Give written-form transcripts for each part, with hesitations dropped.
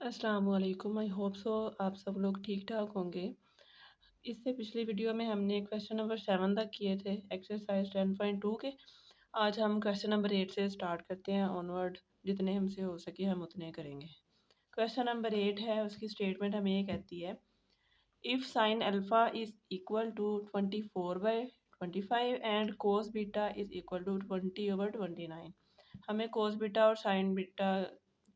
अस्सलाम वालेकुम। I hope so आप सब लोग ठीक ठाक होंगे। इससे पिछली वीडियो में हमने क्वेश्चन नंबर 7 तक किए थे एक्सरसाइज 10.2 के। आज हम क्वेश्चन नंबर 8 से स्टार्ट करते हैं ऑनवर्ड। जितने हमसे हो सके हम उतने करेंगे। क्वेश्चन नंबर 8 है, उसकी स्टेटमेंट हमें ये कहती है if sine alpha is equal to 24/25 and cos beta is equal to 20/29। हमें कोस बीटा और साइन बीटा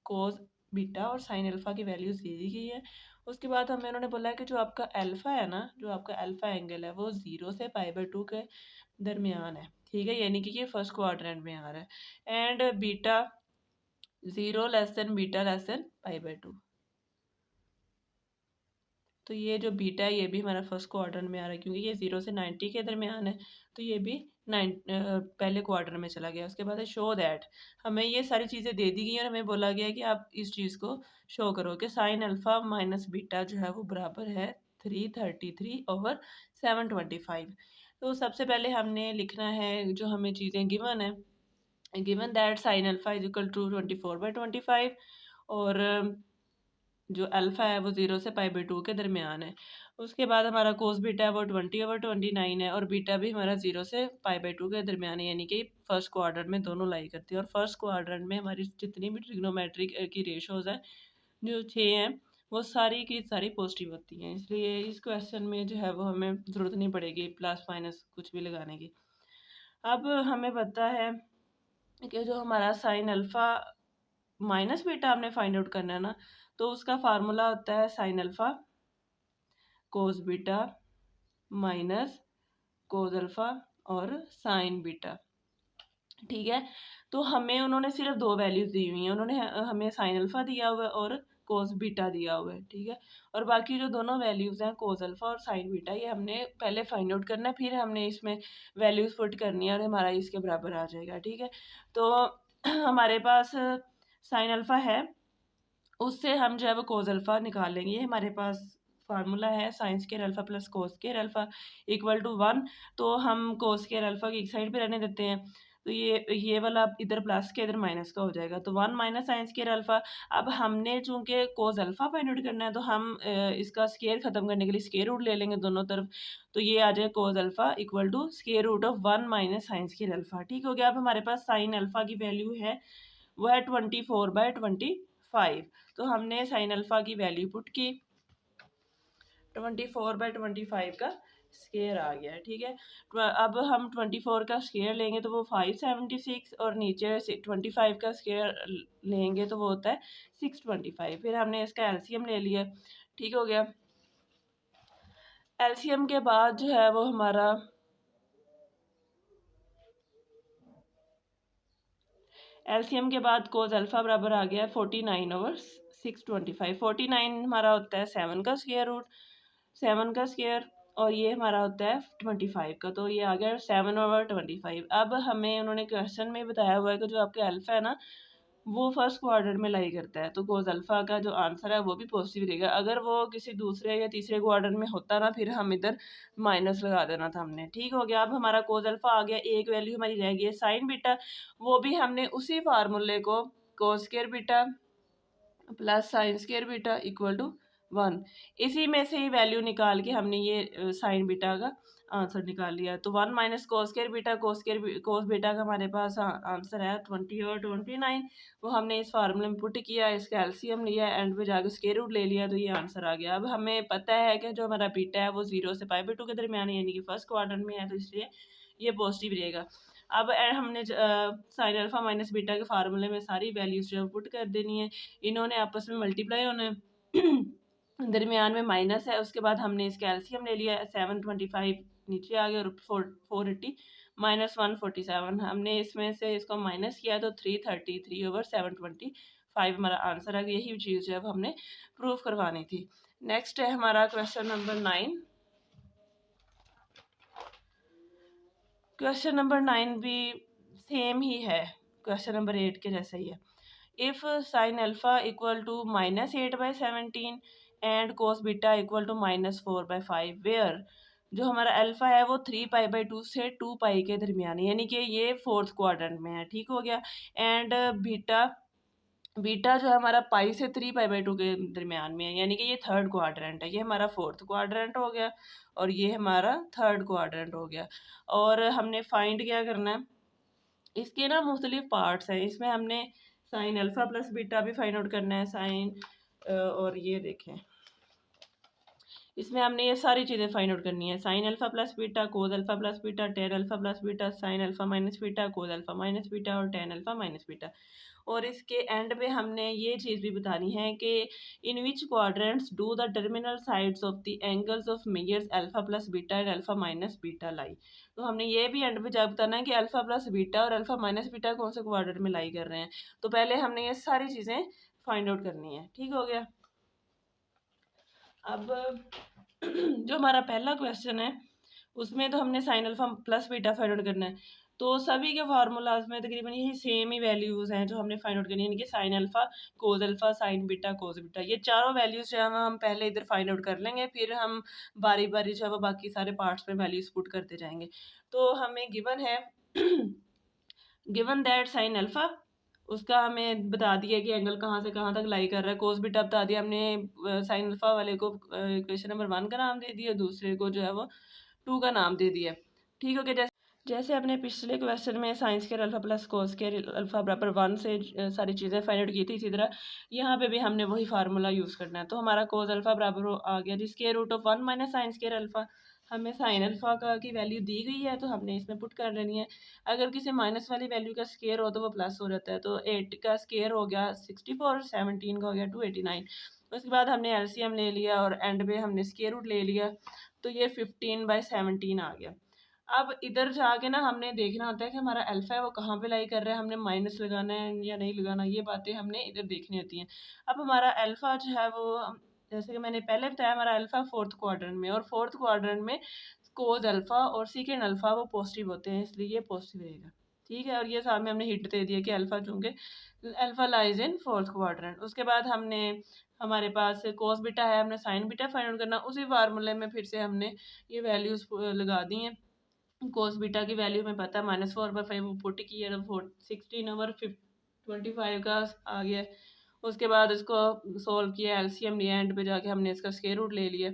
कोस बीटा और साइन अल्फ़ा की वैल्यूज़ दे दी गई है। उसके बाद हमें उन्होंने बोला है कि जो आपका अल्फ़ा है ना, जो आपका अल्फ़ा एंगल है वो 0 से π/2 के दरमियान है। ठीक है, यानी कि ये फर्स्ट क्वाड्रेंट में आ रहा है। And beta 0 less than beta less than π/2। तो ये जो बीटा है ये भी हमारा फर्स्ट क्वाड्रेंट में आ रहा है, क्योंकि ये 0 से 90 के दरमियान है। तो ये भी पहले क्वार्टर में चला गया। उसके बाद है शो दैट। हमें ये सारी चीज़ें दे दी गई और हमें बोला गया है कि आप इस चीज़ को शो करो कि साइन अल्फ़ा माइनस बीटा जो है वो बराबर है 333/725। तो सबसे पहले हमने लिखना है जो हमें चीज़ें गिवन है। Given that sine alpha is equal to 24/25 और जो अल्फ़ा है वो 0 से π/2 के दरमियान है। उसके बाद हमारा कोस बीटा है वो 20/29 है और बीटा भी हमारा 0 से π/2 के दरमियान है, यानी कि फर्स्ट क्वाड्रेंट में दोनों लाई करती है। और फर्स्ट क्वाड्रेंट में हमारी जितनी भी ट्रिग्नोमेट्रिक की रेशोज़ हैं जो 6 हैं वो सारी की सारी पॉजिटिव होती हैं। इसलिए इस क्वेश्चन में जो है वो हमें ज़रूरत नहीं पड़ेगी प्लस माइनस कुछ भी लगाने की। अब हमें पता है कि जो हमारा साइन अल्फ़ा माइनस बीटा हमने फाइंड आउट करना है ना, तो उसका फार्मूला होता है साइन अल्फ़ा कोस बीटा माइनस कोस अल्फ़ा और साइन बीटा। ठीक है, तो हमें उन्होंने सिर्फ दो वैल्यूज़ दी हुई हैं। उन्होंने हमें साइन अल्फ़ा दिया हुआ है और कोस बीटा दिया हुआ है। ठीक है, और बाकी जो दोनों वैल्यूज़ हैं कोस अल्फ़ा और साइन बीटा, ये हमने पहले फाइंड आउट करना है, फिर हमने इसमें वैल्यूज़ पुट करनी है और हमारा इसके बराबर आ जाएगा। ठीक है, तो हमारे पास साइन अल्फ़ा है, उससे हम जो है वो कोस अल्फ़ा निकाल लेंगे। ये हमारे पास फार्मूला है sine square alpha plus cos square alpha equal to 1। तो हम कोस स्क्वायर अल्फ़ा की एक साइड पे रहने देते हैं। तो ये वाला इधर प्लस के इधर माइनस का हो जाएगा, तो 1 माइनस साइन स्क्वायर अल्फ़ा। अब हमने चूँकि कोस अल्फ़ा फाइंड आउट करना है, तो हम इसका स्क्वायर ख़त्म करने के लिए स्क्वायर रूट ले लेंगे दोनों तरफ। तो ये आ जाए cos alpha equal to square root of 1 minus sine square alpha. ठीक हो गया। अब हमारे पास साइन अल्फ़ा की वैल्यू है वो है 24/25। तो हमने साइन अल्फ़ा की वैल्यू पुट की, 24/25 का स्क्वायर आ गया है। ठीक है, अब हम 24 का स्क्वायर लेंगे तो वो 576 और नीचे से 25 का स्क्वायर लेंगे तो वो होता है 625। फिर हमने इसका एलसीएम ले लिया। ठीक हो गया। एलसीएम के बाद जो है वो हमारा एलसीएम के बाद कोस अल्फ़ा बराबर आ गया 49/625। 49 हमारा होता है 7 का स्क्वायर रूट, 7 का स्क्वायर, और ये हमारा होता है 25 का। तो ये आ गया 7/25। अब हमें उन्होंने क्वेश्चन में बताया हुआ है कि जो आपके अल्फ़ा है ना वो फर्स्ट क्वाड्रेंट में लाई करता है, तो कोस अल्फ़ा का जो आंसर है वो भी पॉजिटिव रहेगा। अगर वो किसी दूसरे या तीसरे क्वाड्रेंट में होता ना, फिर हम इधर माइनस लगा देना था हमने। ठीक हो गया। अब हमारा कोस अल्फ़ा आ गया। एक वैल्यू हमारी रह गई है साइन बीटा, वो भी हमने उसी फार्मूले को cos square beta plus sine square beta equal to 1, इसी में से ही वैल्यू निकाल के हमने ये साइन बीटा का आंसर निकाल लिया। तो 1 minus cos square beta cos beta का हमारे पास आंसर है 20/29। वो हमने इस फार्मूले में पुट किया, इसका एलसीएम लिया, एंड पे जाकर स्क्वायर रूट ले लिया, तो ये आंसर आ गया। अब हमें पता है कि जो हमारा बीटा है वो 0 से π/2 के दरमियान है, यानी कि फर्स्ट क्वाड्रेंट में है, तो इसलिए ये पॉजिटिव रहेगा। अब हमने साइन अल्फ़ा माइनस बीटा के फार्मूले में सारी वैल्यूज जो पुट कर देनी है। इन्होंने आपस में मल्टीप्लाई होना है, दरमियान में माइनस है। उसके बाद हमने इसका एलसीएम ले लिया, 725 नीचे आ गया और 480 माइनस 147। हमने इसमें से इसको माइनस किया तो 333/725 हमारा आंसर आ गया। यही चीज़ जब हमने प्रूफ करवानी थी। नेक्स्ट है हमारा क्वेश्चन नंबर 9। क्वेश्चन नंबर 9 भी सेम ही है, क्वेश्चन नंबर 8 के जैसा ही है। If sine alpha equal to -8/17 and cos beta equal to -4/5 where जो हमारा अल्फा है वो 3π/2 से 2π के दरमियान है, यानी कि ये फोर्थ क्वाड्रेंट में है। ठीक हो गया। एंड बीटा बीटा जो है हमारा पाई से 3 पाई/2 के दरमियान में है, यानी कि ये थर्ड क्वाड्रेंट है। ये हमारा फोर्थ क्वाड्रेंट हो गया और ये हमारा थर्ड क्वाड्रेंट हो गया। और हमने फाइंड क्या करना है, इसके ना मुख्तलिफ पार्ट्स हैं। इसमें हमने साइन अल्फ़ा प्लस बीटा भी फाइंड आउट करना है, साइन और ये देखें, इसमें हमने ये सारी चीज़ें फाइंड आउट करनी है। Sine alpha plus beta, cos alpha plus beta, tan alpha plus beta, sine alpha minus beta, cos alpha minus beta और टेन अल्फ़ा माइनस बीटा। और इसके एंड पे हमने ये चीज़ भी बतानी है कि in which quadrants do the terminal sides of the angles of measures alpha plus beta and alpha minus beta lie. तो हमने ये भी एंड पे जा बताना है कि अल्फ़ा प्लस बीटा और अल्फ़ा माइनस बीटा कौन से क्वाड्रेंट में लाई कर रहे हैं। तो पहले हमने ये सारी चीज़ें फाइंड आउट करनी है। ठीक हो गया। अब जो हमारा पहला क्वेश्चन है उसमें तो हमने sign alpha plus beta find out करना है। तो सभी के फार्मूलाज में तकरीबन यही सेम ही वैल्यूज़ हैं जो हमने फाइंड आउट करनी है, यानी कि sine alpha, cos alpha, sine beta, cos beta. ये चारों वैल्यूज़ जो है हम पहले इधर फाइंड आउट कर लेंगे, फिर हम बारी बारी जो है वो बाकी सारे पार्ट्स में वैल्यूज़ पुट करते जाएंगे। तो हमें गिवन है गिवन दैट साइन अल्फा, उसका हमें बता दिया कि एंगल कहाँ से कहाँ तक लाई कर रहा है। कोस बीटा बता दिया हमने, साइन अल्फा वाले को इक्वेशन नंबर 1 का नाम दे दिया, दूसरे को जो है वो 2 का नाम दे दिया। ठीक हो गया। जैसे जैसे अपने पिछले क्वेश्चन में sign square alpha plus cos square alpha बराबर 1 से सारी चीज़ें फाइंड आउट की थी, इसी तरह यहाँ पे भी हमने वही फार्मूला यूज़ करना है। तो हमारा कोस अल्फा बराबर आ गया जी square root of 1 minus sine square alpha. हमें साइन अल्फा का की वैल्यू दी गई है तो हमने इसमें पुट कर लेनी है। अगर किसी माइनस वाली वैल्यू का स्क्वायर हो तो वो प्लस हो जाता है। तो 8 का स्क्वायर हो गया 64, 17 का हो गया 289। उसके बाद हमने एलसीएम ले लिया और एंड पे हमने स्क्वायर रूट ले लिया, तो ये 15/17 आ गया। अब इधर जाके ना हमने देखना होता है कि हमारा अल्फा है वो कहाँ पे लाई कर रहा है, हमने माइनस लगाना है या नहीं लगाना, ये बातें हमने इधर देखनी होती हैं। अब हमारा अल्फा जो है वो जैसे कि मैंने पहले बताया, हमारा अल्फा फोर्थ क्वाड्रेंट में, और फोर्थ क्वाड्रेंट में कोस अल्फा और सीकेंड अल्फा वो पॉजिटिव होते हैं, इसलिए ये पॉजिटिव रहेगा। ठीक है। और ये सामने हमने हिंट दे दिया कि अल्फा चूंकि alpha lies in fourth quadrant. उसके बाद हमने हमारे पास कोस बीटा है, हमने साइन बीटा फाइंड आउट करना, उसी फार्मूले में फिर से हमने ये वैल्यूज लगा दी हैं। कोस बीटा की वैल्यू हमें पता है -4/5, वो पुट की है तो 16 ओवर 25 का आ गया। उसके बाद इसको सोल्व किया, एलसीएम लिया, एंड पे जाके हमने इसका स्क्वायर रूट ले लिया,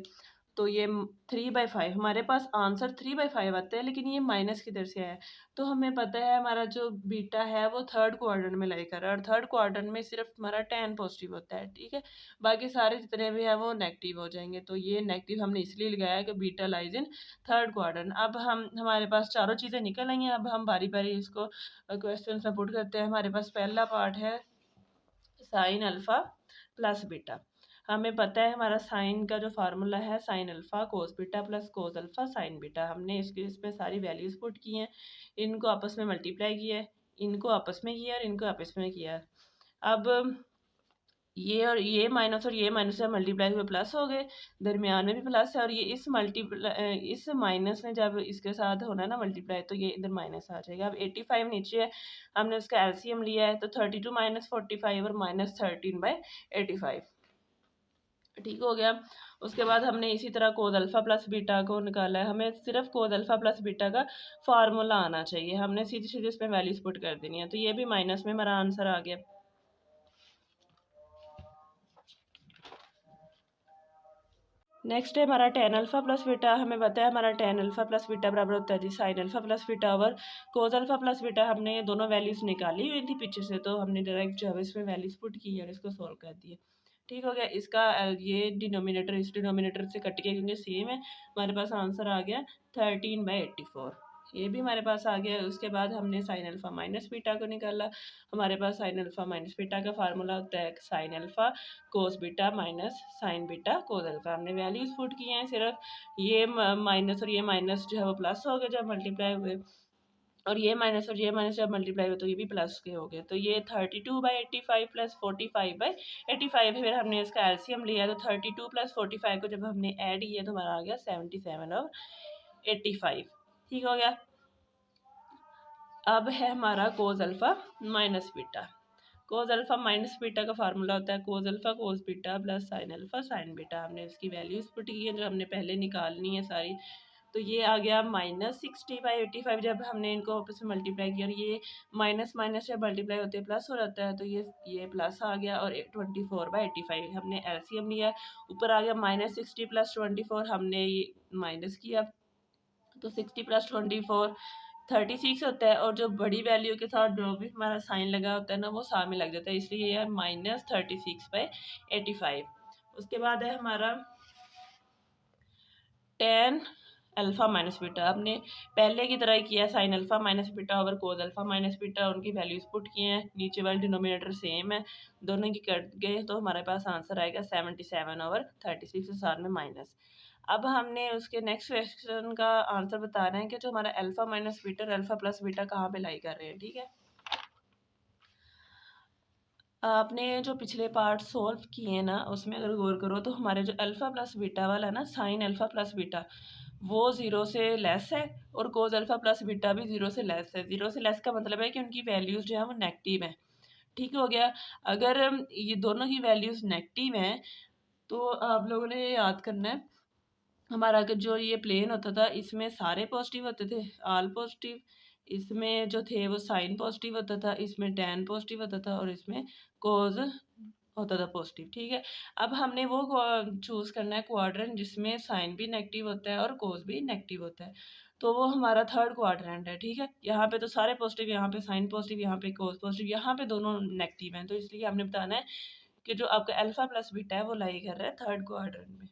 तो ये 3/5 हमारे पास आंसर 3/5 आता है, लेकिन ये माइनस किधर से आया। तो हमें पता है हमारा जो बीटा है वो थर्ड क्वाड्रेंट में लाई कर रहा है, और थर्ड क्वाड्रेंट में सिर्फ हमारा 10 पॉजिटिव होता है। ठीक है। बाकी सारे जितने भी हैं वो नेगेटिव हो जाएंगे, तो ये नेगेटिव हमने इसलिए लगाया है कि beta lies in third quadrant. अब हम हमारे पास चारों चीज़ें निकल आई हैं। अब हम बारी बारी इसको क्वेश्चन में पुट करते हैं। हमारे पास पहला पार्ट है साइन अल्फा प्लस बीटा। हमें पता है हमारा साइन का जो फार्मूला है sine alpha cos beta plus cos alpha sine beta. हमने इसमें सारी वैल्यूज पुट की हैं, इनको आपस में मल्टीप्लाई किया है, इनको आपस में किया और इनको आपस में किया। अब ये और ये माइनस और ये माइनस से मल्टीप्लाई हुए प्लस हो गए, दरमियान में भी प्लस है, और ये इस माइनस ने जब इसके साथ होना है ना मल्टीप्लाई, तो ये इधर माइनस आ जाएगा। अब 85 नीचे है, हमने उसका एलसीएम लिया है, तो 32 माइनस 45 और -13/85। ठीक हो गया। उसके बाद हमने इसी तरह कोस अल्फा प्लस बीटा को निकाला है। हमें सिर्फ कोस अल्फा प्लस बीटा का फार्मूला आना चाहिए, हमने सीधी सीधी इसमें वैल्यूज पुट कर देनी है, तो ये भी माइनस में हमारा आंसर आ गया। नेक्स्ट है हमारा टेन अल्फा प्लस बीटा। हमें पता है हमारा टेन अल्फा प्लस बीटा बराबर होता है जी sine alpha plus beta over cos alpha plus beta. हमने ये दोनों वैल्यूज निकाली हुई थी पीछे से, तो हमने डायरेक्ट जो है इसमें वैल्यूज पुट की और इसको सोल्व कर दिए। ठीक हो गया। इसका ये डिनोमिनेटर इस डिनोमिनेटर से कट के क्योंकि सेम है, हमारे पास आंसर आ गया 13/84। ये भी हमारे पास आ गया। उसके बाद हमने साइन अल्फा माइनस बीटा को निकाला। हमारे पास साइन अल्फा माइनस बीटा का फार्मूला होता है sine alpha cos beta minus sign beta cos alpha. हमने वैल्यूज पुट किए हैं, सिर्फ ये माइनस और ये माइनस जो है वो प्लस हो गए जब मल्टीप्लाई हुए, और ये माइनस और ये माइनस जब मल्टीप्लाई हुए तो ये भी प्लस के हो गए। तो ये 32/85 प्लस 45/85 है। फिर हमने इसका एलसीएम लिया, तो 32 प्लस 45 को जब हमने ऐड किया तो हमारा आ गया 77/85। ठीक हो गया। अब है हमारा cos alpha minus beta. Cos alpha minus beta का फार्मूला होता है कोस alpha cos beta plus sign alpha sine beta. हमने इसकी वैल्यूज पुट की है जो हमने पहले निकालनी है सारी, तो ये आ गया -60/85 जब हमने इनको आपस में मल्टीप्लाई किया, और ये माइनस माइनस जब मल्टीप्लाई होते हैं प्लस हो जाता है, तो ये प्लस आ गया, और 24/85 हमने एलसीएम लिया, ऊपर आ गया -60 + 24 हमने ये माइनस किया, तो 60 + 24 36 होता है, और जो बड़ी वैल्यू के साथ जो भी हमारा साइन लगा होता है ना वो सामने लग जाता है, इसलिए यह -36/85। उसके बाद है हमारा tan अल्फ़ा माइनस बीटा। आपने पहले की तरह ही किया, sine alpha minus beta over cos alpha minus beta, उनकी वैल्यूज पुट किए हैं, नीचे वाले डिनोमिनेटर सेम है, दोनों की कट गए, तो हमारे पास आंसर आएगा 77/36 के साथ में माइनस। अब हमने उसके नेक्स्ट क्वेश्चन का आंसर बता रहे हैं कि जो हमारा अल्फ़ा माइनस बीटा और अल्फ़ा प्लस बीटा कहाँ पे लाई कर रहे हैं, ठीक है। आपने जो पिछले पार्ट सॉल्व किए ना उसमें अगर गौर करो तो हमारे जो अल्फ़ा प्लस बीटा वाला है ना, साइन अल्फ़ा प्लस बीटा, वो 0 से लेस है, और कोस अल्फ़ा प्लस बीटा भी 0 से लेस है। 0 से लेस का मतलब है कि उनकी वैल्यूज़ जो है वो नेगेटिव है, ठीक हो गया। अगर ये दोनों की वैल्यूज़ नेगेटिव हैं तो आप लोगों ने ये याद करना है, हमारा अगर जो ये प्लेन होता था इसमें सारे पॉजिटिव होते थे, ऑल पॉजिटिव, इसमें जो थे वो साइन पॉजिटिव होता था, इसमें टैन पॉजिटिव होता था, और इसमें कोज होता था पॉजिटिव, ठीक है। अब हमने वो चूज़ करना है क्वाड्रेंट जिसमें साइन भी नेगेटिव होता है और कोज भी नेगेटिव होता है, तो वो हमारा थर्ड क्वाड्रेंट है, ठीक है। यहाँ पे तो सारे पॉजिटिव, यहाँ पे साइन पॉजिटिव, यहाँ पे कोज पॉजिटिव, यहाँ पे दोनों नेगेटिव हैं, तो इसलिए हमने बताना है कि जो आपका अल्फा प्लस बीटा है वो लाई कर रहा है थर्ड क्वाड्रेंट में।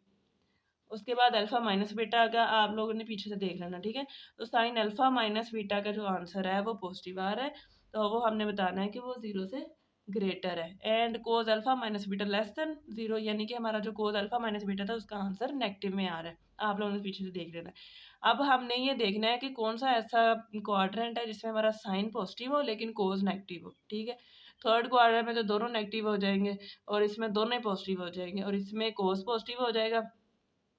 उसके बाद अल्फ़ा माइनस बीटा का आप लोगों ने पीछे से देख लेना, ठीक है। तो साइन अल्फ़ा माइनस बीटा का जो आंसर है वो पॉजिटिव आ रहा है, तो वो हमने बताना है कि वो 0 से ग्रेटर है, and cos alpha minus beta less then 0, यानी कि हमारा जो कोस अल्फ़ा माइनस बीटा था उसका आंसर नेगेटिव में आ रहा है, आप लोगों ने पीछे से देख लेना है। अब हमने ये देखना है कि कौन सा ऐसा क्वाड्रेंट है जिसमें हमारा साइन पॉजिटिव हो लेकिन कोस नेगेटिव हो, ठीक है। थर्ड क्वाड्रेंट में तो दोनों नेगेटिव हो जाएंगे, और इसमें दोनों ही पॉजिटिव हो जाएंगे, और इसमें कोस पॉजिटिव हो जाएगा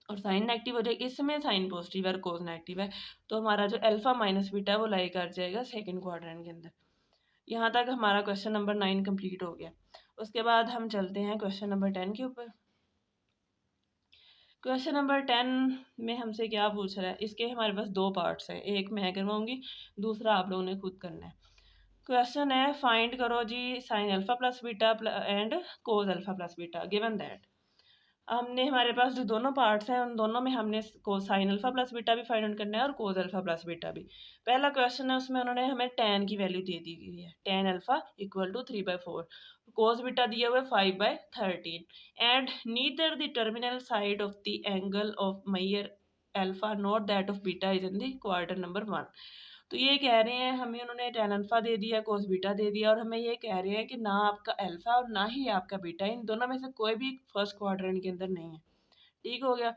और साइन नेगेटिव हो जाएगी, इसमें साइन पॉजिटिव है और कोस नेगेटिव है, तो हमारा जो अल्फा माइनस बीटा है वो लाई कर जाएगा सेकंड क्वाड्रेंट के अंदर। यहाँ तक हमारा क्वेश्चन नंबर 9 कंप्लीट हो गया। उसके बाद हम चलते हैं क्वेश्चन नंबर 10 के ऊपर। क्वेश्चन नंबर 10 में हमसे क्या पूछ रहा है, इसके हमारे पास दो पार्ट्स हैं, एक मैं करवाऊंगी, दूसरा आप लोगों ने खुद करना है। क्वेश्चन है फाइंड करो जी sine alpha plus beta and cos alpha plus beta given that. हमने हमारे पास जो दोनों पार्ट्स हैं उन दोनों में हमने कोसाइन अल्फा प्लस बीटा भी फाइंड आउट करना है और कोस अल्फा प्लस बीटा भी। पहला क्वेश्चन है उसमें उन्होंने हमें tan की वैल्यू दे दी गई है, tan alpha equal to 3/4, cos beta दिया हुआ है 5/13, and neither the terminal side of the angle of measure alpha not that of beta is in the quarter number 1। तो ये कह रहे हैं हमें, उन्होंने tan अल्फा दे दिया, कोस बीटा दे दिया, और हमें ये कह रहे हैं कि ना आपका अल्फा और ना ही आपका बीटा, इन दोनों में से कोई भी फर्स्ट क्वाड्रेंट के अंदर नहीं है, ठीक हो गया।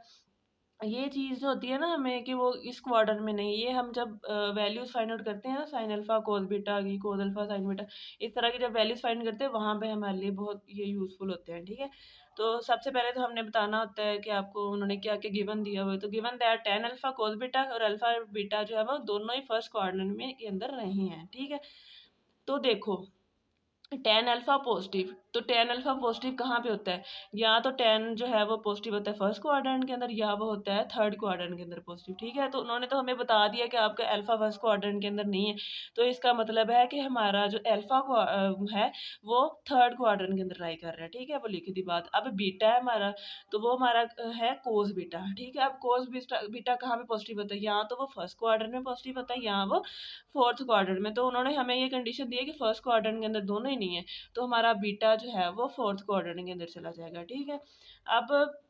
ये चीज़ जो होती है ना हमें कि वो इस क्वार्टर में नहीं, ये हम जब वैल्यूज फाइंड आउट करते हैं ना, साइन अल्फा कोस बीटा की, कोस अल्फा साइन बीटा, इस तरह की जब वैल्यूज फाइंड करते हैं वहाँ पे हमारे लिए बहुत ये यूज़फुल होते हैं, ठीक है। तो सबसे पहले तो हमने बताना होता है कि आपको उन्होंने क्या क्या गिवन दिया हुआ है, तो given that tan alpha cos beta और अल्फा बीटा जो है वो दोनों ही फर्स्ट क्वाड्रेंट में के अंदर नहीं है, ठीक है। तो देखो tan अल्फा पॉजिटिव, तो tan अल्फा पॉजिटिव कहाँ पे होता है, या तो tan जो है वो पॉजिटिव होता है फर्स्ट क्वाड्रेंट के अंदर, या वो होता है थर्ड क्वाड्रेंट के अंदर पॉजिटिव, ठीक है। तो उन्होंने तो हमें बता दिया कि आपका अल्फा फर्स्ट क्वाड्रेंट के अंदर नहीं है, तो इसका मतलब है कि हमारा जो अल्फा है वो थर्ड क्वाड्रेंट के अंदर लाई कर रहा है, ठीक है, वो लिखी थी बात। अब बीटा है हमारा, तो वो हमारा है कोस बीटा, ठीक है। अब कोस बीटा कहाँ पे पॉजिटिव होता है, या तो वो फर्स्ट क्वाड्रेंट में पॉजिटिव होता है या वो फोर्थ क्वाड्रेंट में, तो उन्होंने हमें ये कंडीशन दी है कि फर्स्ट क्वाड्रेंट के अंदर दोनों ही नहीं है, तो हमारा बीटा जो है वो फोर्थ क्वाड्रेंट के अंदर चला जाएगा, ठीक है। अब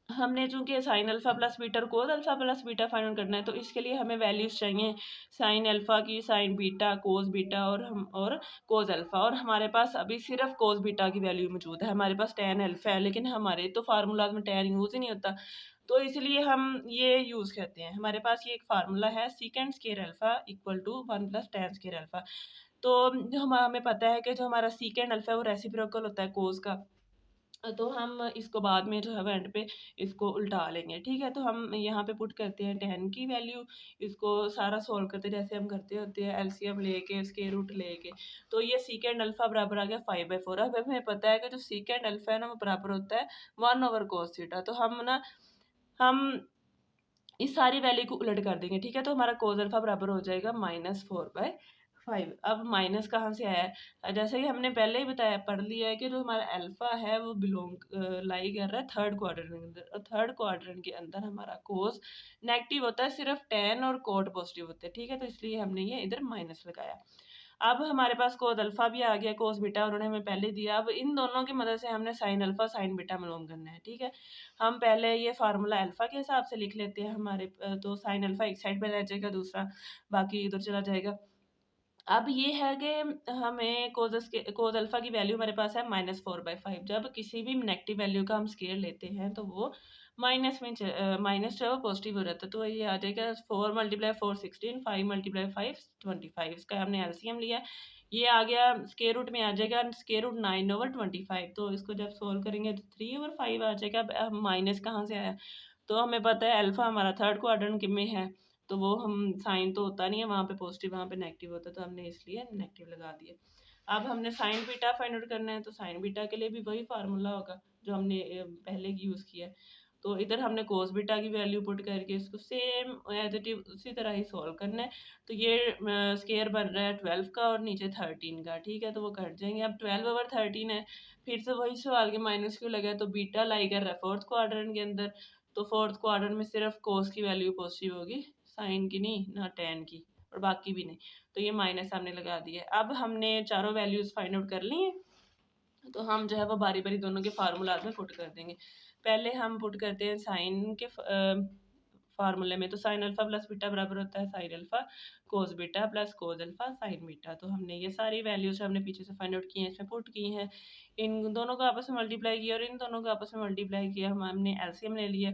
हमने चूंकि साइन अल्फा प्लस बीटा और कोस अल्फा प्लस बीटा फाइंड करना है, तो इसके लिए हमें वैल्यूज चाहिए साइन अल्फा की, साइन बीटा, कोस बीटा और कोस अल्फा, और हमारे पास अभी सिर्फ कोस बीटा की वैल्यू मौजूद है, हमारे पास tan अल्फा है, लेकिन हमारे तो फार्मूलाज में tan यूज़ ही नहीं होता, तो इसलिए हम ये यूज़ करते हैं। हमारे पास ये एक फार्मूला है secant square alpha equal to 1 + tan square alpha. तो जो हमें पता है कि जो हमारा सीकेंड अल्फा है वो रेसिप्रोकल होता है कोस का, तो हम इसको बाद में जो है वो एंड पे इसको उल्टा लेंगे, ठीक है। तो हम यहाँ पे पुट करते हैं tan की वैल्यू, इसको सारा सोल्व करते हैं जैसे हम करते होते हैं, एलसीएम लेके स्क्वायर रूट लेके, तो ये सीकेंड अल्फा बराबर आ गया 5/4। अब हमें पता है कि जो सीकेंड अल्फा है ना वो बराबर होता है 1/cos थीटा, तो हम इस सारी वैल्यू को उलट कर देंगे, ठीक है। तो हमारा कोस अल्फा बराबर हो जाएगा -4/5। अब माइनस कहाँ से आया है? जैसे कि हमने पहले ही बताया, पढ़ लिया है कि जो हमारा अल्फा है वो लाई कर रहा है थर्ड क्वाड्रेंट के अंदर, और थर्ड क्वाड्रेंट के अंदर हमारा कोस नेगेटिव होता है, सिर्फ टेन और कोट पॉजिटिव होते हैं, ठीक है। तो इसलिए हमने ये इधर माइनस लगाया। अब हमारे पास कोस अल्फा भी आ गया, कोस बीटा उन्होंने हमें पहले दिया। अब इन दोनों की मदद से हमने साइन अल्फा साइन बीटा मालूम करना है, ठीक है। हम पहले ये फार्मूला अल्फा के हिसाब से लिख लेते हैं। हमारे तो साइन अल्फा एक साइड पे रह जाएगा, दूसरा बाकी इधर चला जाएगा। अब ये है कि हमें कोस अल्फा की वैल्यू हमारे पास है -4/5। जब किसी भी नेगेटिव वैल्यू का हम स्केयर लेते हैं तो वो माइनस में माइनस जो है वो पॉजिटिव हो जाता है। तो ये आ जाएगा 4 × 4 16, 5 × 5 25। इसका हमने एलसीएम लिया, ये आ गया स्केयर रूट में आ जाएगा स्केयर रूट 9/25। तो इसको जब सोल्व करेंगे तो 3/5 आ जाएगा। अब माइनस कहाँ से आया? तो हमें पता है अल्फा हमारा थर्ड क्वाड्रेंट में है, तो वो हम साइन तो होता नहीं है वहाँ पे पॉजिटिव, वहाँ पे नेगेटिव होता है, तो हमने इसलिए नेगेटिव लगा दिए। अब हमने साइन बीटा फाइंड आउट करना है, तो साइन बीटा के लिए भी वही फार्मूला होगा जो हमने पहले यूज़ किया है। तो इधर हमने कोस बीटा की वैल्यू पुट करके इसको सेम एज इट इज उसी तरह ही सॉल्व करना है। तो ये स्केयर बन रहा है 12 का और नीचे 13 का, ठीक है। तो वो कट जाएंगे। अब 12/13 है, फिर से वही सवाल के माइनस क्यों लगा है? तो बीटा लाई कर रहा है फोर्थ क्वाड्रेंट के अंदर, तो फोर्थ क्वाड्रेंट में सिर्फ कोस की वैल्यू पॉजिटिव होगी, साइन की नहीं, ना टेन की, और बाकी भी नहीं। तो ये माइनस हमने लगा दिया। अब हमने चारों वैल्यूज फाइंड आउट कर ली हैं, तो हम जो है वो बारी बारी दोनों के फार्मूलाज में पुट कर देंगे। पहले हम पुट करते हैं साइन के फार्मूले में। तो साइन अल्फा प्लस बीटा बराबर होता है sine alpha cos beta plus cos alpha sine beta. तो हमने ये सारी वैल्यूज हमने पीछे से फाइंड आउट की हैं, इसमें पुट की हैं, इन दोनों को आपस में मल्टीप्लाई किया और इन दोनों को आपस में मल्टीप्लाई किया। हमने एलसीएम ले लिया।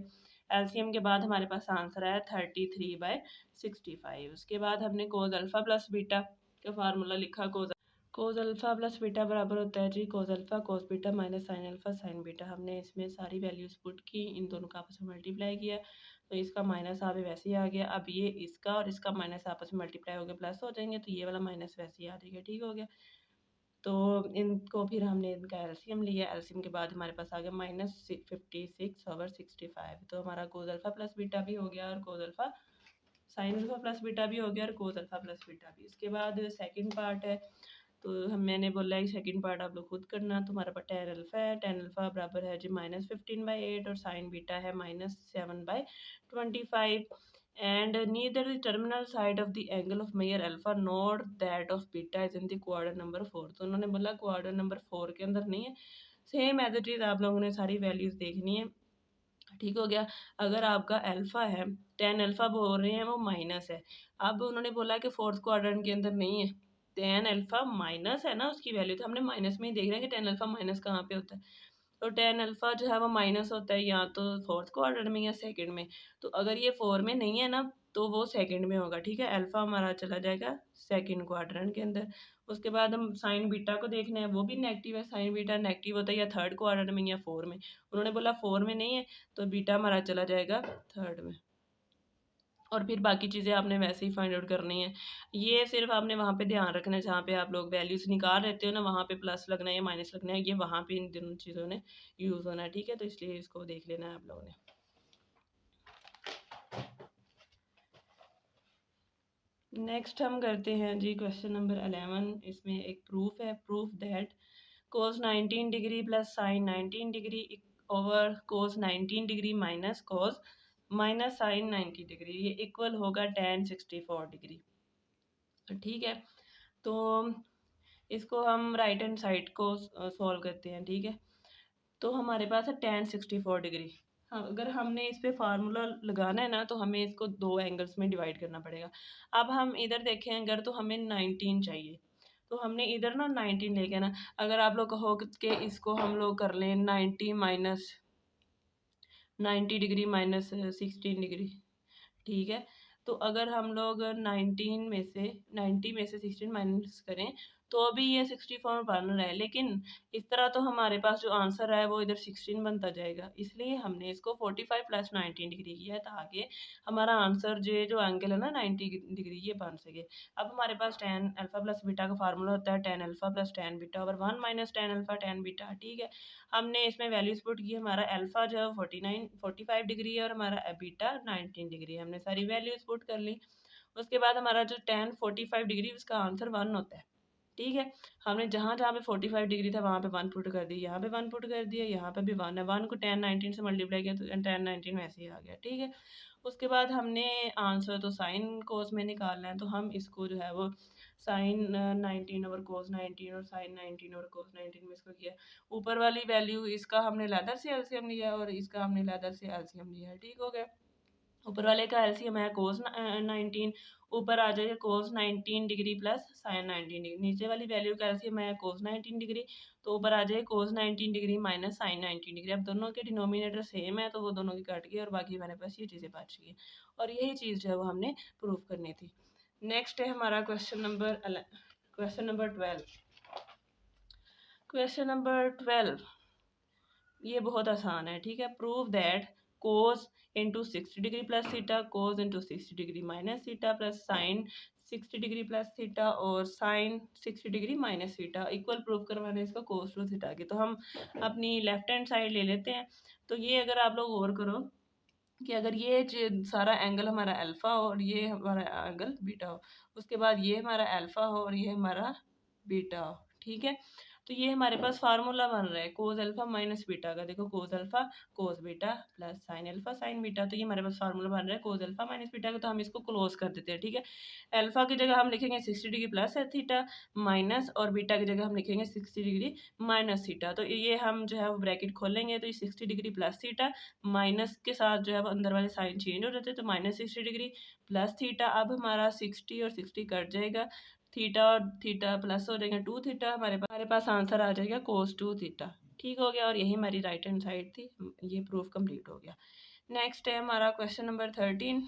एलसीएम के बाद हमारे पास आंसर आया 33/65। उसके बाद हमने कोस अल्फा प्लस बीटा का फार्मूला लिखा। कोस अल्फा प्लस बीटा बराबर होता है जी cos alpha cos beta minus sine alpha sine beta. हमने इसमें सारी वैल्यूज पुट की, इन दोनों का आपस में मल्टीप्लाई किया, तो इसका माइनस यहाँ पे वैसे ही आ गया। अब ये इसका और इसका माइनस आपस में मल्टीप्लाई हो गया, प्लस हो जाएंगे, तो ये वाला माइनस वैसे ही आ जाएगा, ठीक हो गया। तो इनको फिर हमने इनका एलसीएम लिया। एलसीएम के बाद हमारे पास आ गया -56/65। तो हमारा कोस अल्फा प्लस बीटा भी हो गया और cos alpha sign alpha plus beta भी हो गया और कोस अल्फा प्लस बीटा भी। इसके बाद सेकंड पार्ट है, तो मैंने बोला है सेकंड पार्ट आप लोग खुद करना। तो हमारे पास टेन अल्फा है, टेन अल्फा बराबर है जी -15/8 और साइन बीटा है -7/25। And neither the terminal side of the angle of measure alpha not that of beta is in the quadrant number 4। तो उन्होंने बोला क्वाड्रेंट नंबर 4 के अंदर नहीं है। सेम एज इट इज आप लोगों ने सारी वैल्यूज देखनी है, ठीक हो गया। अगर आपका अल्फा है, टेन अल्फा बोल रहे हैं वो माइनस है। अब उन्होंने बोला कि फोर्थ क्वाड्रेंट के अंदर नहीं है, टेन अल्फा माइनस है ना उसकी वैल्यू, तो हमने माइनस में ही देख रहे हैं कि टेन अल्फा माइनस कहाँ पे होता है। तो टेन अल्फा जो है वो माइनस होता है या तो फोर्थ क्वाड्रेंट में या सेकंड में। तो अगर ये 4 में नहीं है ना, तो वो सेकंड में होगा, ठीक है। अल्फा हमारा चला जाएगा सेकंड क्वाड्रेंट के अंदर। उसके बाद हम साइन बीटा को देखना है, वो भी नेगेटिव है। साइन बीटा नेगेटिव होता है या थर्ड क्वाड्रेंट में या 4 में। उन्होंने बोला 4 में नहीं है, तो बीटा हमारा चला जाएगा थर्ड में। और फिर बाकी चीज़ें आपने वैसे ही फाइंड आउट करनी है। ये सिर्फ आपने वहाँ पे ध्यान रखना है जहाँ पे आप लोग वैल्यूज़ निकाल रहते हो ना, वहाँ पे प्लस लगना है या माइनस लगना है, ये वहाँ पे इन दोनों चीज़ों ने यूज़ होना है, ठीक है। तो इसलिए इसको देख लेना है आप लोगों ने। नेक्स्ट हम करते हैं जी क्वेश्चन नंबर 11। इसमें एक प्रूफ है, proof that cos 19 degree plus sine 19 degree over cos 19 degree minus cos minus sine 90 degree ये इक्वल होगा tan 64 डिग्री, ठीक है। तो इसको हम राइट हैंड साइड को सॉल्व करते हैं, ठीक है। तो हमारे पास है tan 64 डिग्री। हाँ, अगर हमने इस पे फार्मूला लगाना है ना, तो हमें इसको दो एंगल्स में डिवाइड करना पड़ेगा। अब हम इधर देखें, अगर तो हमें 19 चाहिए, तो हमने इधर ना 19 लेके ना, अगर आप लोग कहो कि इसको हम लोग कर लें 90 डिग्री माइनस 16 डिग्री, ठीक है। तो अगर हम लोग 19 में से 90 में से 16 माइनस करें, तो भी ये 64 बन रहा है, लेकिन इस तरह तो हमारे पास जो आंसर है वो इधर 16 बनता जाएगा, इसलिए हमने इसको 45 प्लस 19 डिग्री किया है ताकि हमारा आंसर जो एंगल है ना 90 डिग्री ये बन सके। अब हमारे पास टेन अल्फा प्लस बीटा का फार्मूला होता है tan alpha plus tan beta over 1 minus tan alpha tan beta, ठीक है। हमने इसमें वैल्यूज पुट की, हमारा अल्फा जो है 45 डिग्री है और हमारा बीटा 19 डिग्री है, हमने सारी वैल्यूज पुट कर ली। उसके बाद हमारा जो टेन 45 डिग्री उसका आंसर 1 होता है, ठीक है। हमने जहाँ जहाँ पे 45 डिग्री था वहाँ पे 1 पुट कर दिया, यहाँ पे 1 पुट कर दिया, यहाँ पे भी 1 है, 1 को टेन 19 से मल्टीप्लाई किया तो टेन 19 वैसे ही आ गया, ठीक है। उसके बाद हमने आंसर तो साइन कोस में निकालना है, तो हम इसको जो है वो साइन 19 ओवर कोस 19 और साइन 19 और कोस 19 में इसको किया। ऊपर वाली वैल्यू इसका हमने लेदर से एलसीएम लिया और इसका हमने लेदर से एलसीएम लिया, ठीक हो गया। ऊपर वाले का एलसीएम है कोस 19, ऊपर आ जाएगा कोस 19 डिग्री प्लस साइन 19 डिग्री। नीचे वाली वैल्यू का एलसीएम है कोस 19 डिग्री, तो ऊपर आ जाएगा कोस 19 डिग्री माइनस साइन 19 डिग्री। अब दोनों के डिनोमिनेटर सेम है तो वो दोनों की कट गई और बाकी हमारे पास ये चीज़ें बच गई, और यही चीज़ जो है वो हमने प्रूव करनी थी। नेक्स्ट है हमारा क्वेश्चन नंबर 12। क्वेश्चन नंबर 12 ये बहुत आसान है, ठीक है। Prove that cos into 60 degree plus theta, cos into 60 degree minus theta plus sine 60 degree plus theta और sine 60 degree minus theta equal prove करवाना है इसका कोस टू थीटा की। तो हम अपनी लेफ्ट हैंड साइड ले लेते हैं। तो ये अगर आप लोग और करो कि अगर ये सारा एंगल हमारा अल्फ़ा हो और ये हमारा एंगल बीटा हो, उसके बाद ये हमारा अल्फ़ा हो और ये हमारा बीटा हो, ठीक है। तो ये हमारे पास फार्मूला बन रहा है कोस अल्फ़ा माइनस बीटा का। देखो cos alpha cos beta plus sine alpha sine beta, तो ये हमारे पास फार्मूला बन रहा है कोस अल्फ़ा माइनस बीटा का। तो हम इसको क्लोज कर देते हैं, ठीक है। अल्फ़ा की जगह हम लिखेंगे 60 डिग्री प्लस है थीटा माइनस, और बीटा की जगह हम लिखेंगे 60 डिग्री माइनस थीटा। तो ये हम जो है वो ब्रैकेट खोलेंगे तो ये 60 डिग्री प्लस थीटा माइनस के साथ जो है वो अंदर वाले साइन चेंज हो जाते हैं, तो माइनस 60 डिग्री प्लस थीटा। अब हमारा 60 और 60 कट जाएगा, थीटा और थीटा प्लस हो जाएगा 2 थीटा, हमारे पास आंसर आ जाएगा कोस 2 थीटा, ठीक हो गया। और यही हमारी राइट हैंड साइड थी, ये प्रूफ कंप्लीट हो गया। नेक्स्ट है हमारा क्वेश्चन नंबर 13।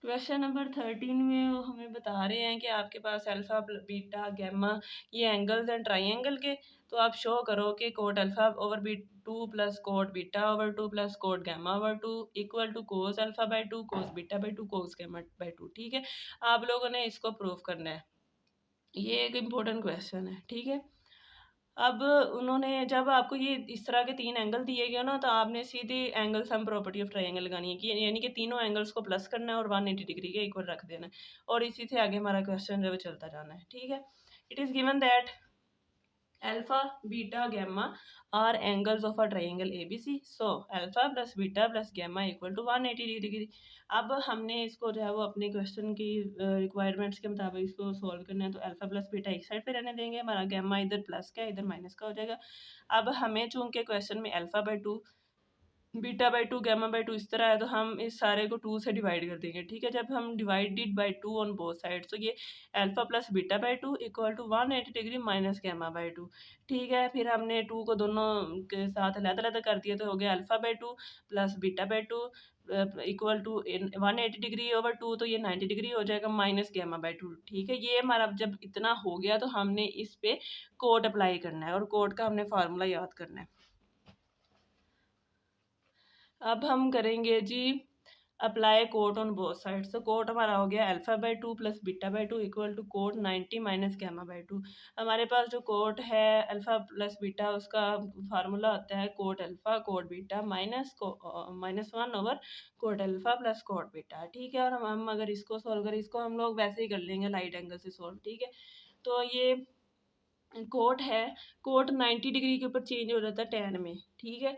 क्वेश्चन नंबर 13 में वो हमें बता रहे हैं कि आपके पास अल्फ़ा बीटा गैमा ये एंगल्स हैं ट्राइंगल के, तो आप शो करो कि cot alpha over B 2 plus cot beta over 2 plus cot gamma over 2 equal to cos alpha by 2 cos beta by 2 cos gamma by 2, ठीक है। आप लोगों ने इसको प्रूव करना है, ये एक इम्पोर्टेंट क्वेश्चन है, ठीक है। अब उन्होंने जब आपको ये इस तरह के 3 एंगल दिए गए ना, तो आपने सीधी angle sum property of triangle लगानी है कि यानी कि तीनों एंगल्स को प्लस करना है और 180 डिग्री के इक्वल रख देना है, और इसी से आगे हमारा क्वेश्चन जो है चलता जाना है, ठीक है। It is given that alpha beta gamma are angles of a triangle ABC, so alpha plus beta plus gamma equal to 180 degree. अब हमने इसको जो है वो अपने क्वेश्चन की रिक्वायरमेंट्स के मुताबिक इसको सॉल्व करना है। तो अल्फा प्लस बीटा एक साइड पे रहने देंगे, हमारा गैमा इधर प्लस का इधर माइनस का हो जाएगा। अब हमें चूंकि क्वेश्चन में alpha by 2 beta by 2 gamma by 2 इस तरह है, तो हम इस सारे को 2 से डिवाइड कर देंगे, ठीक है। जब हम divided by 2 on both side, तो ये alpha plus beta by 2 equal to 180 degree minus gamma by 2, ठीक है। फिर हमने 2 को दोनों के साथ अलग-अलग कर दिया, तो हो गया alpha by 2 plus beta by 2 equal to 180 degree over 2, तो ये 90 डिग्री हो जाएगा माइनस गैमा बाई 2, ठीक है। ये हमारा जब इतना हो गया तो हमने इस पे कोड अप्लाई करना है और कोड का हमने फार्मूला याद करना है। अब हम करेंगे जी apply cot on both sides. तो कोट हमारा हो गया alpha by 2 plus beta by 2 equal to cot 90 minus gamma by 2। हमारे पास जो कोट है अल्फा प्लस बीटा उसका फार्मूला होता है cot alpha cot beta minus 1 over cot alpha plus cot beta, ठीक है। और हम अगर इसको सॉल्व करें, इसको हम लोग वैसे ही कर लेंगे लाइट एंगल से सॉल्व, ठीक है। तो ये कोट है, कोट 90 डिग्री के ऊपर चेंज हो जाता है टेन में, ठीक है।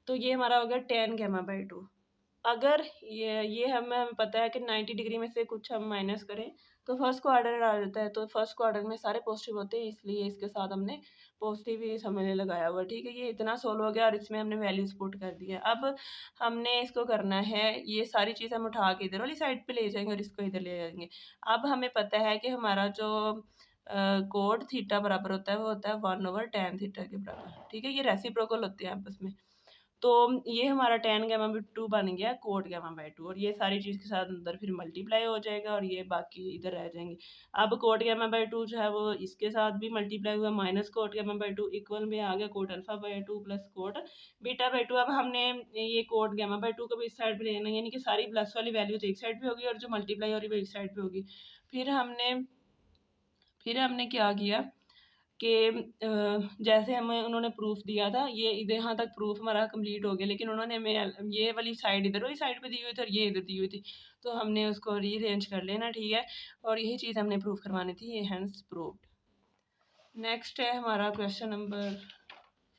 तो ये हमारा हो गया टेन गैमा बाई 2। अगर ये हमें पता है कि 90 डिग्री में से कुछ हम माइनस करें तो फर्स्ट क्वाड्रेंट आ जाता है, तो फर्स्ट क्वाड्रेंट में सारे पॉजिटिव होते हैं, इसलिए इसके साथ हमने पॉजिटिव ही समझने लगाया हुआ, ठीक है। ये इतना सोल्व हो गया और इसमें हमने वैल्यूज पुट कर दिया। अब हमने इसको करना है, ये सारी चीज़ हम उठा के इधर वाली साइड पे ले जाएंगे और इसको इधर ले जाएंगे। अब हमें पता है कि हमारा जो कोड थीटा बराबर होता है वो होता है 1 ओवर tan थीटा के बराबर, ठीक है। ये रेसिप्रोकल होते हैं आपस में। तो ये हमारा tan गामा बाई 2 बन गया कोट गामा बाई 2, और ये सारी चीज़ के साथ अंदर फिर मल्टीप्लाई हो जाएगा और ये बाकी इधर रह जाएंगे। अब कोट गामा बाई 2 जो है वो इसके साथ भी मल्टीप्लाई हुआ, minus cot gamma by 2 equal में आ गया coat alpha by 2 plus cot beta by 2। अब हमने ये कोट गामा बाई 2 को भी इस साइड पे लेना, यानी कि सारी प्लस वाली वैल्यू तो एक साइड पे होगी और जो मल्टीप्लाई हो रही है वो एक साइड पे होगी। फिर हमने क्या किया कि जैसे हमें उन्होंने प्रूफ दिया था, ये इधर यहाँ तक प्रूफ हमारा कंप्लीट हो गया, लेकिन उन्होंने हमें ये वाली साइड इधर वाली साइड पे दी हुई थी और ये इधर दी हुई थी, तो हमने उसको रीअरेंज कर लेना, ठीक है। और यही चीज़ हमने प्रूफ करवानी थी, ये हैंस प्रूव्ड। नेक्स्ट है हमारा क्वेश्चन नंबर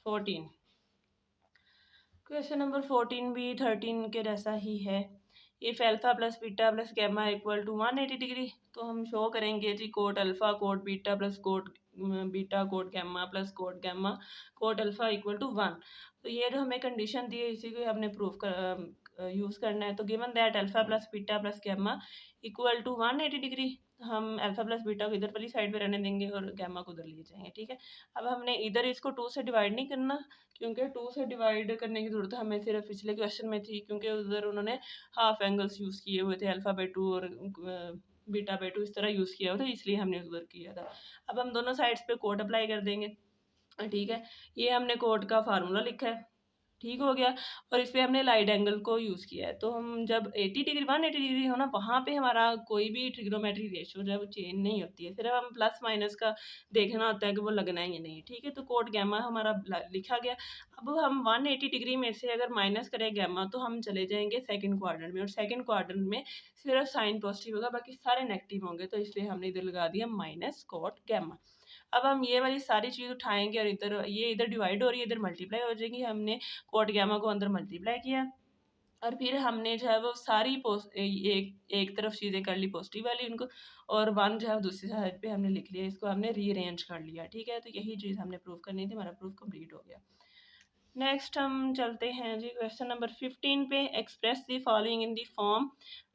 14। क्वेश्चन नंबर 14 भी 13 के जैसा ही है। If alpha plus beta plus gamma equal to 180 degree, तो हम शो करेंगे जी cot alpha cot beta plus cot beta cot gamma plus cot gamma cot alpha equal to 1। तो ये जो हमें कंडीशन दी है इसी को हमने प्रूफ कर यूज़ करना है। तो given that alpha plus beta plus gamma equal to 180 degree, हम अल्फा प्लस बीटा को इधर वाली साइड पे रहने देंगे और गैमा को उधर ले जाएंगे, ठीक है। अब हमने इधर इसको 2 से डिवाइड नहीं करना, क्योंकि 2 से डिवाइड करने की ज़रूरत हमें सिर्फ पिछले क्वेश्चन में थी, क्योंकि उधर उन्होंने हाफ एंगल्स यूज़ किए हुए थे, अल्फ़ा बाई 2 और बीटा बाई 2 इस तरह यूज़ किया हुआ था, इसलिए हमने उधर किया था। अब हम दोनों साइड्स पे कोड अप्लाई कर देंगे, ठीक है। ये हमने कोड का फार्मूला लिखा है, ठीक हो गया। और इस पे हमने लाइट एंगल को यूज़ किया है। तो हम जब 80 डिग्री 180 डिग्री हो ना, वहाँ पे हमारा कोई भी ट्रिग्नोमेट्री रेशियो जो है वो चेंज नहीं होती है, सिर्फ हम प्लस माइनस का देखना होता है कि वो लगना है या नहीं, ठीक है। तो कोट गैमा हमारा लिखा गया। अब हम 180 डिग्री में से अगर माइनस करें गैमा, तो हम चले जाएंगे सेकंड क्वाड्रेंट में, और सेकंड क्वाड्रेंट में सिर्फ साइन पॉजिटिव होगा, बाकी सारे नेगेटिव होंगे, तो इसलिए हमने इधर लगा दिया माइनस कोट गैमा। अब हम ये वाली सारी चीज़ उठाएंगे और इधर ये इधर डिवाइड हो रही है, इधर मल्टीप्लाई हो जाएगी। हमने कोट गैमा को अंदर मल्टीप्लाई किया और फिर हमने जो है वो सारी एक तरफ चीज़ें कर ली पॉजिटिव वाली उनको, और 1 जो है दूसरी साइड पे हमने लिख लिया, इसको हमने रीअरेंज कर लिया, ठीक है। तो यही चीज़ हमने प्रूव करनी थी, हमारा प्रूफ कंप्लीट हो गया। नेक्स्ट हम चलते हैं जी क्वेश्चन नंबर 15 पे। Express the following in the form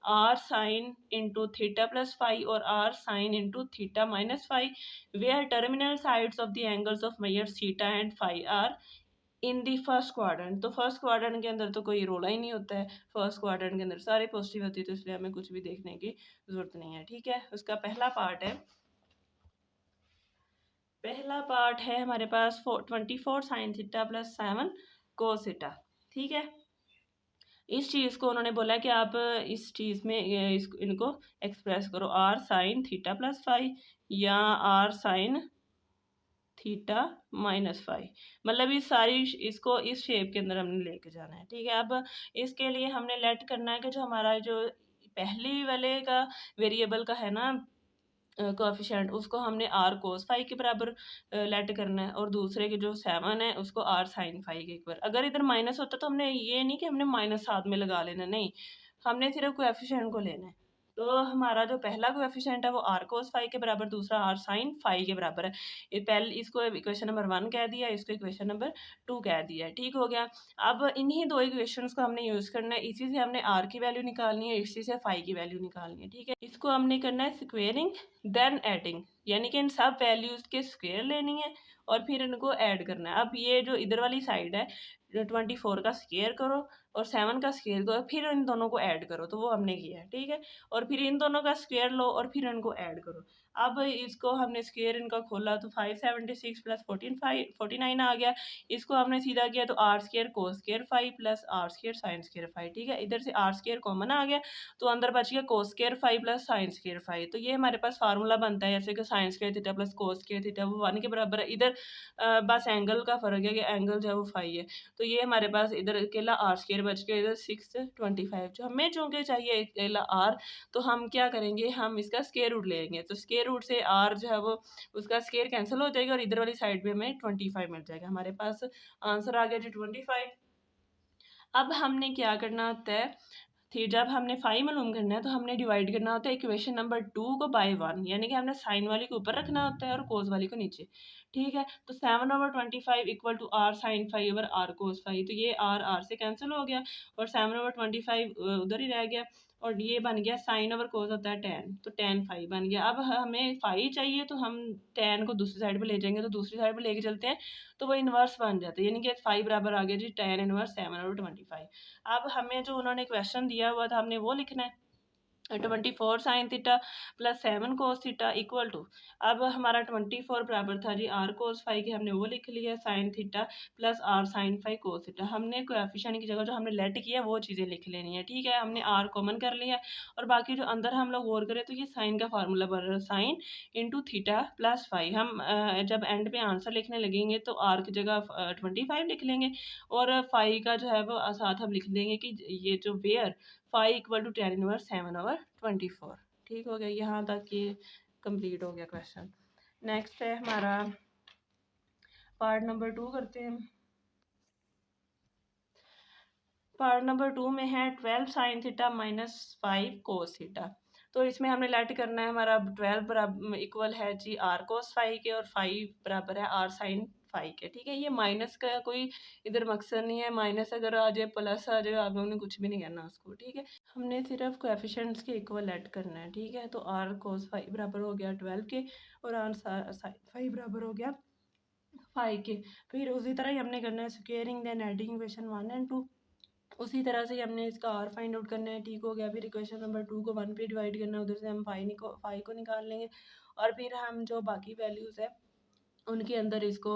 r sine into theta plus five और r sine into theta minus five where terminal sides of the angles of measure theta and five are in the first quadrant. तो first quadrant के अंदर तो कोई रोला ही नहीं होता है, फर्स्ट क्वाड्रेंट के अंदर सारे पॉजिटिव होती है, तो इसलिए हमें कुछ भी देखने की जरूरत नहीं है, ठीक है। उसका पहला पार्ट है हमारे पास 24 sine theta plus 7 cos theta, ठीक है। इस चीज़ को उन्होंने बोला कि आप इस चीज़ में इनको एक्सप्रेस करो, आर साइन थीटा प्लस 5 या आर साइन थीटा माइनस 5, मतलब ये सारी इसको इस शेप के अंदर हमने लेके जाना है, ठीक है। अब इसके लिए हमने लेट करना है कि जो हमारा जो पहली वाले का वेरिएबल का है ना कोएफिशिएंट, उसको हमने आर कोस फाइव के बराबर लेट करना है, और दूसरे के जो 7 है उसको आर साइन फाइव के ऊपर। अगर इधर माइनस होता तो हमने ये नहीं कि हमने माइनस साथ में लगा लेना, नहीं, हमने सिर्फ कोएफिशिएंट को लेना है। तो हमारा जो पहला कोएफिशिएंट है वो आर कोस फाइव के बराबर, दूसरा आर साइन फाइव के बराबर है। ये पहले इसको इक्वेशन नंबर 1 कह दिया, इसको इक्वेशन नंबर 2 कह दिया, ठीक हो गया। अब इन्हीं दो इक्वेशंस को हमने यूज़ करना है, इसी से हमने आर की वैल्यू निकालनी है, इसी से फाइव की वैल्यू निकालनी है, ठीक है। इसको हमने करना है स्क्वेयरिंग देन एडिंग, यानी कि इन सब वैल्यूज़ के स्क्वेयर लेनी है और फिर इनको ऐड करना है। अब ये जो इधर वाली साइड है 24 का स्क्वेयर करो और 7 का स्क्वेयर करो, फिर इन दोनों को ऐड करो, तो वो हमने किया है, ठीक है। और फिर इन दोनों का स्क्वेयर लो और फिर इनको ऐड करो। अब इसको हमने स्क्वेयर इनका खोला तो 576 प्लस 49 आ गया। इसको हमने सीधा किया तो R square cos square 5 plus R square sine square 5, ठीक है। इधर से आर स्क्वेयर कॉमन आ गया तो अंदर बच गया कोस स्क्वेयर 5 प्लस साइन स्क्वेयर 5। तो ये हमारे पास फार्मूला बनता है जैसे कि sine square theta plus cos square theta वो 1 के बराबर है। इधर बस एंगल का फ़र्क है कि एंगल जो है वो 5 है, तो ये हमारे पास इधर अकेला आर स्क्वेयर बच गया, इधर 625। जो हमें चूँकि चाहिए अकेला आर, तो हम क्या करेंगे, हम इसका स्क्वायर रूट लेंगे। तो स्क्वायर रूट से आर जो है वो उसका स्क्वायर कैंसिल हो जाएगा और इधर वाली साइड पे हमें 25 मिल जाएगा। हमारे पास आंसर आ गया जी 25। अब हमने क्या करना होता है, फिर जब हमने 5 मालूम करना है तो हमने डिवाइड करना होता है इक्वेशन नंबर 2 को बाय 1, यानी कि हमने साइन वाली को ऊपर रखना होता है और कोस वाली को नीचे, ठीक है। तो 7/25 equal to R sine five over R cos five, तो ये आर से कैंसिल हो गया और 7/25 उधर ही रह गया और ये बन गया साइन ओवर कोस होता है टेन, तो टेन फाइव बन गया। अब हमें फाइव चाहिए तो हम टेन को दूसरी साइड पे ले जाएंगे, तो दूसरी साइड पे लेके चलते हैं तो वो इन्वर्स बन जाता है, यानी कि फाइव बराबर आ गया जी टेन इनवर्स 7/25। अब हमें जो उन्होंने क्वेश्चन दिया हुआ था हमने वो लिखना है 24 sine theta plus 7 cos theta equal to, अब हमारा 24 बराबर था जी आर कोस फाइव के, हमने वो लिख लिया sine theta plus R sine five cos theta. हमने कोएफिशिएंट की जगह जो हमने लेट किया वो चीज़ें लिख लेनी है, ठीक है। हमने आर कॉमन कर लिया और बाकी जो अंदर हम लोग गौर करें तो ये साइन का फार्मूला बन रहा है sine into theta plus five. हम जब एंड पे आंसर लिखने लगेंगे तो आर की जगह 25 लिख लेंगे और फाइव का जो है वो साथ हम लिख देंगे कि ये जो where five equal to tan inverse 7/24। ठीक हो गया, यहाँ तक ये कंप्लीट हो गया क्वेश्चन। नेक्स्ट है हमारा पार्ट नंबर 2 करते हैं। पार्ट नंबर 2 में है 12 sine theta minus 5 cos theta. तो इसमें हमने लेट करना है हमारा 12 बराबर इक्वल है जी आर कोस फाइव के और 5 बराबर है आर साइन फाइव के, ठीक है। ये माइनस का कोई इधर मकसद नहीं है, माइनस अगर आ जाए प्लस आ जाए आप लोगों ने कुछ भी नहीं करना उसको, ठीक है। हमने सिर्फ कोएफिशिएंट्स के इक्वल ऐड करना है, ठीक है। तो आर कोस फाइव बराबर हो गया 12 के और आर साइन फाइव बराबर हो गया 5 के। फिर उसी तरह ही हमने करना है squaring then adding equation 1 and 2, उसी तरह से हमने इसका आर फाइंड आउट करना है, ठीक हो गया। फिर इक्वेशन नंबर 2 को 1 पे डिवाइड करना है, उधर से हम फाइव को निकाल लेंगे और फिर हम जो बाकी वैल्यूज़ है उनके अंदर इसको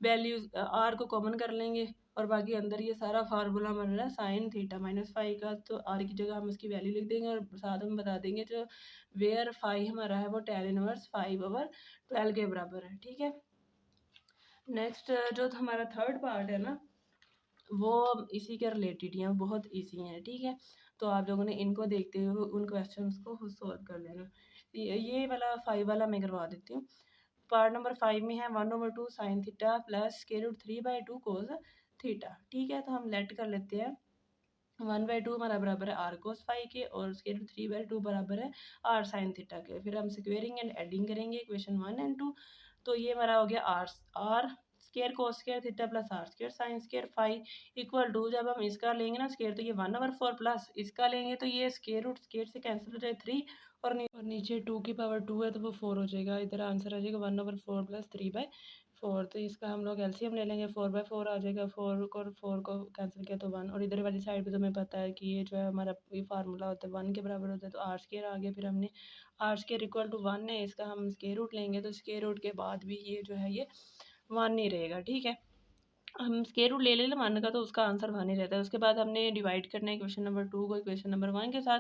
वैल्यूज आर को कॉमन कर लेंगे और बाकी अंदर ये सारा फार्मूला बन रहा है साइन थीटा माइनस फाइव का, तो आर की जगह हम उसकी वैल्यू लिख देंगे और साथ में बता देंगे जो वेयर फाइव हमारा है वो टेन इनवर्स 5/12 के बराबर है, ठीक है। नेक्स्ट जो हमारा थर्ड पार्ट है ना वो इसी के रिलेटेड हैं, बहुत इजी हैं, ठीक है। तो आप लोगों ने इनको देखते हुए उन क्वेश्चंस को खुद सॉल्व कर लेना। ये वाला फाइव वाला मैं करवा देती हूँ। पार्ट नंबर 5 में है 1/2 sine theta plus square root 3/2 cos theta, ठीक है। तो हम लेट कर लेते हैं 1/2 हमारा बराबर है आर कोस फाइव के और स्क्वायर रूट 3/2 बराबर है आर साइन थीटा के। फिर हम स्क्वेयरिंग एंड एडिंग करेंगे इक्वेशन 1 एंड 2, तो ये हमारा हो गया R square cos square theta plus R square sine square five equal to, जब हम इसका लेंगे ना स्क्वायर तो ये 1/4 प्लस इसका लेंगे तो ये स्क्वायर रूट स्क्वायर से कैंसिल हो जाए 3 और नीचे 2 की पावर 2 है तो वो 4 हो जाएगा। इधर आंसर आ जाएगा 1/4 प्लस 3/4, तो इसका हम लोग एलसीएम ले लेंगे 4/4 आ जाएगा, 4 को कैंसिल किया तो 1 और इधर वाली साइड पे तुम्हें पता है कि ये जो है हमारा ये फार्मूला होता है 1 के बराबर होता है, तो आर स्क्वायर आ गया। फिर हमने आर स्क्वायर इक्वल टू 1 है, इसका हम स्क्वायर रूट लेंगे तो स्क्वायर रूट के बाद भी ये जो है ये 1 ही रहेगा, ठीक है। हम स्क्वायर रूट ले लें 1 का तो उसका आंसर 1 ही रहता है। उसके बाद हमने डिवाइड करना है क्वेश्चन नंबर 2 को क्वेश्चन नंबर 1 के साथ,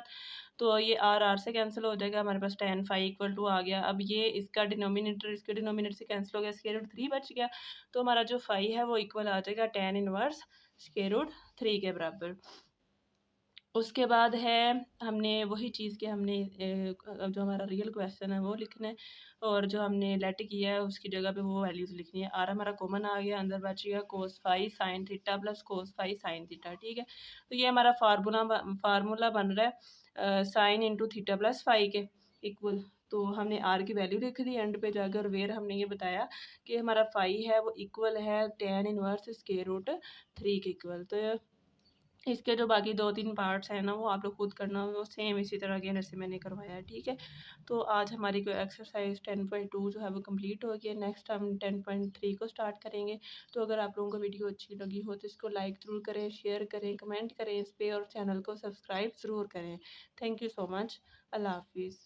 तो ये आर से कैंसिल हो जाएगा, हमारे पास टेन फाइव इक्वल टू आ गया। अब ये इसका डिनोमिनेटर इसके डिनोमिनेटर से कैंसिल हो गया, स्क्वायर रूट 3 बच गया, तो हमारा जो फाइव है वो इक्वल आ जाएगा टेन इनवर्स स्क्वायर रूट 3 के बराबर। उसके बाद है हमने वही चीज़ कि हमने जो हमारा रियल क्वेश्चन है वो लिखना है और जो हमने लेट किया है उसकी जगह पे वो वैल्यूज़ लिखनी है। आर हमारा कॉमन आ गया, अंदर बचेगा cos five sine theta plus cos five sine theta, ठीक है। तो ये हमारा फार्मूला बन रहा है sine into theta plus five के इक्वल, तो हमने आर की वैल्यू लिख दी एंड पे जाकर, वेयर हमने ये बताया कि हमारा फाइव है वो इक्वल है टेन इनवर्स स्क्वायर रूट 3 के इक्वल। तो इसके जो बाकी 2-3 पार्ट्स हैं ना वो आप लोग खुद करना, वो सेम इसी तरह के जैसे मैंने करवाया है, ठीक है। तो आज हमारी कोई एक्सरसाइज 10.2 जो है वो कंप्लीट हो गई है। नेक्स्ट हम 10.3 को स्टार्ट करेंगे। तो अगर आप लोगों को वीडियो अच्छी लगी हो तो इसको लाइक ज़रूर करें, शेयर करें, कमेंट करें इस पर और चैनल को सब्सक्राइब ज़रूर करें। Thank you so much. अल्लाह हाफिज़।